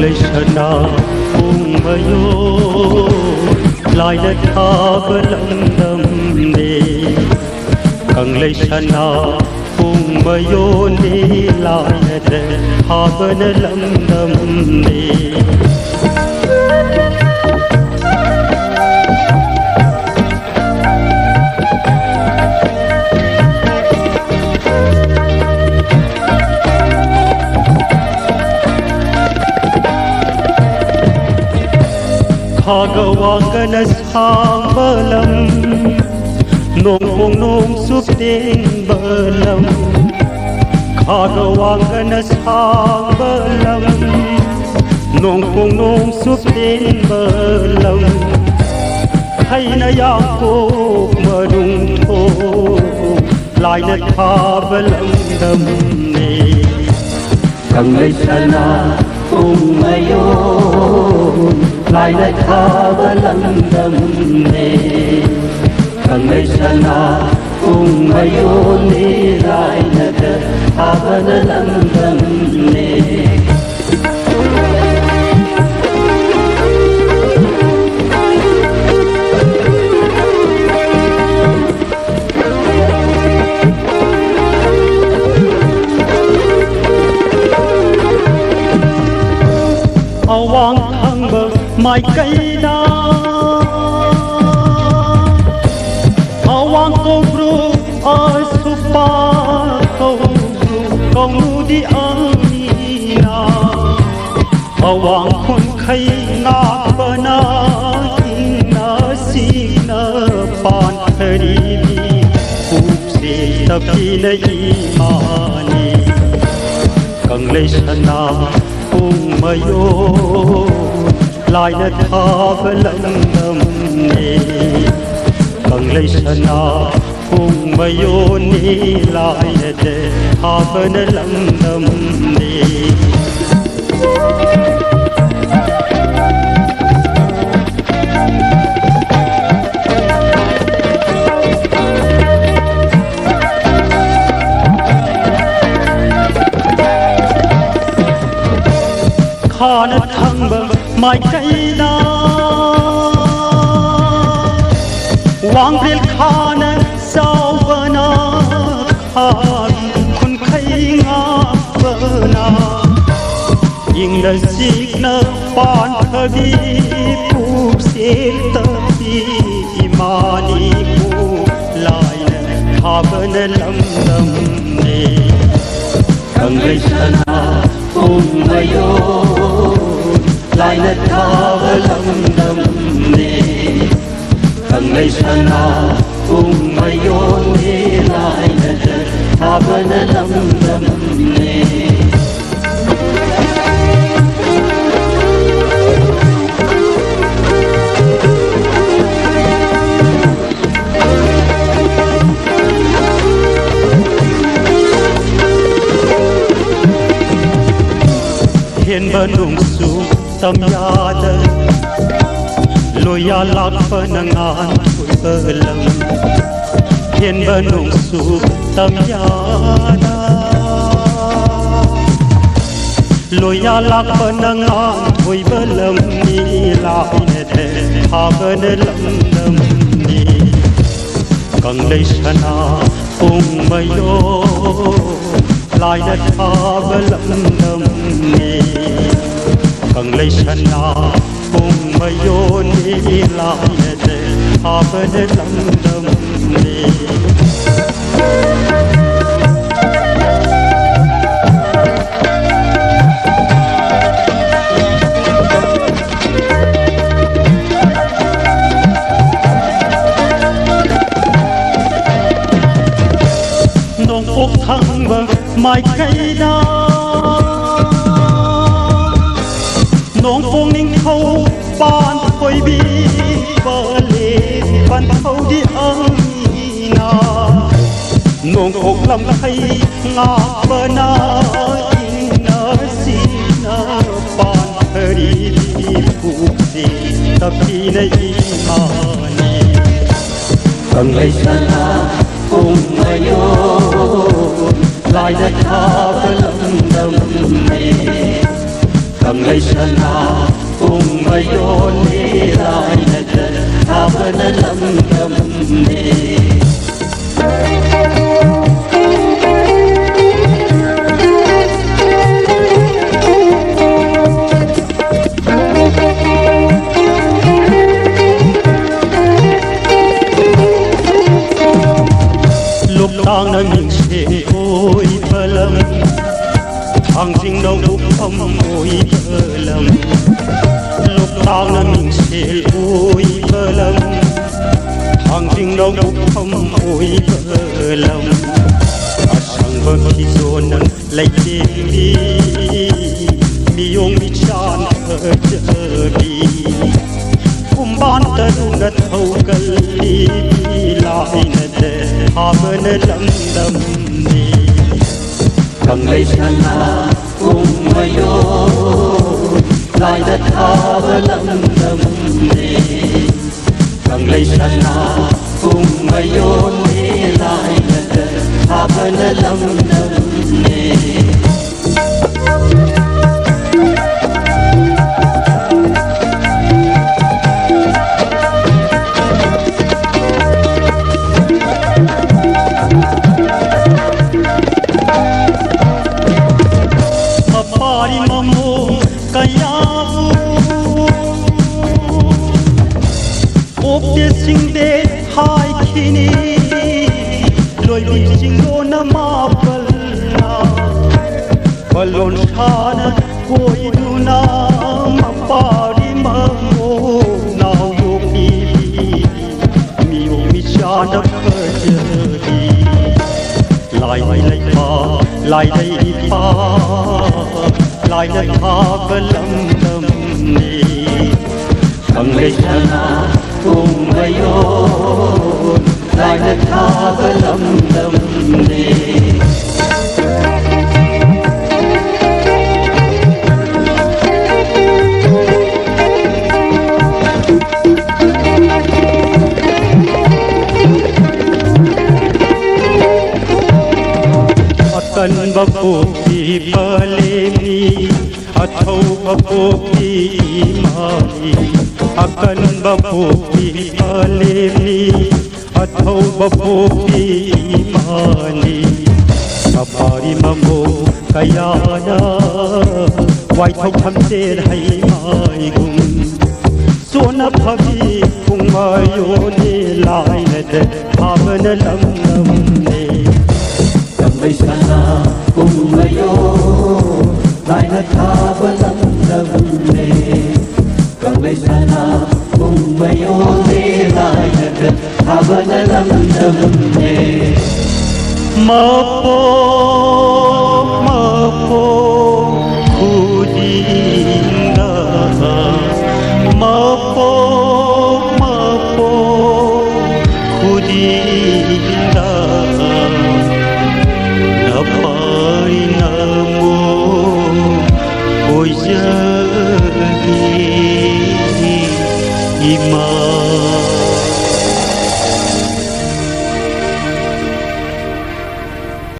lấy sana cùng mayo lại đất tha bờ lăng đầm đi càng lấy sana cùng mayo đi lại đất tha bờ lăng đầm đi Hagawangan sang balam nong pong nong supting balam Hagawangan sang balam nong pong nong supting balam hay na yang ko madung ko lai na tha balam dam ne kang lai sana kung mayon lại đất tha bờ lăng đầm nề càng ngày sana cùng mây ôn đi lại đất tha bờ lăng đầm nề awang thang bờ mai cây đa awang câu ru ai supa câu ru câu nu đi na awang khôn khay nga bờ na na si na pan thari bi upse tapi na imani kang le sana cùng mayo lại đất tha bờ lăng đầm nề càng lấy sana cùng mayo ni lại đất tha bờ lăng đầm nề khana thang bờ mai cây na wang bil khana sao bờ na khan kun khay nga bờ na ying na sik na pan thabi pu se tabi imani ku lai na tha bờ lam lam ne kang lai sana cùng mayo lại đất tha bờ lăng đầm nề càng ngày sana cùng mayo đi lại đất tha bờ lăng đầm nề hiền bờ nung su tâm ya da loya lạc bờ nang an thui bờ lăng hiền bờ nung su tâm ya da loya lạc bờ nang an thui bờ lăng ni lại ne tha bờ lăng đầm ni càng lấy sana cùng mayo lại đất tha bờ lăng đầm nề càng lấy sana cùng mayo ni lại đất tha bờ lăng đầm nề nong phúc thang bờ mai cây đa nong phong ninh khâu ban khôi bi bờ lê ban khâu đi na nong phúc lâm khay nga bờ na na si na ban thari bi phúc si tapi na imani càng lấy sana cùng mayo lại đất tha bờ lăng đầm nề càng Kanglay sana kung ngayon nila'y habang nalamdam ni lúc đang nơi mình sẽ ôi bờ lâm hàng riêng đâu lúc không ôi bờ lâm lúc đang nơi mình sẽ ôi bờ lâm hàng riêng đâu lúc không ôi bờ lâm sang bờ khi rồi nâng lấy tìm đi mi ôm mi chan ở chờ đi cùng ban ta đúng đất thâu cần đi lại nè habang nalamdam ni Kanglay sana kung ngayon Lay at habang nalamdam ni Kanglay sana kung ngayon Lay at habang nalamdam ni Pari mamu kayabu Opte singde hai kini Loi bichinglo na mapalna Balon shana koi duna Mapari mamu Now yogi mi yogi shana kajadi Lai lai pa lai lai pa lai lai pa belam dam ni Kanglay sana kung ngayon lai lai pa belam dam ni Akan babuki palemi atau babuki imani Akan babuki palemi atau babuki imani Kapari mamu kayana Wai thau tham ser hai mai gum Sona phabi kung mayo ni lai na de habang nalamdam ni Kanglay sana kung ngayon Lay at habang nalamdam ni Kanglay sana kung ngayon Lay at habang nalamdam ni Mapo, mapo, kudinda Mapo, mapo, kudinda Napari namo oi jadi ima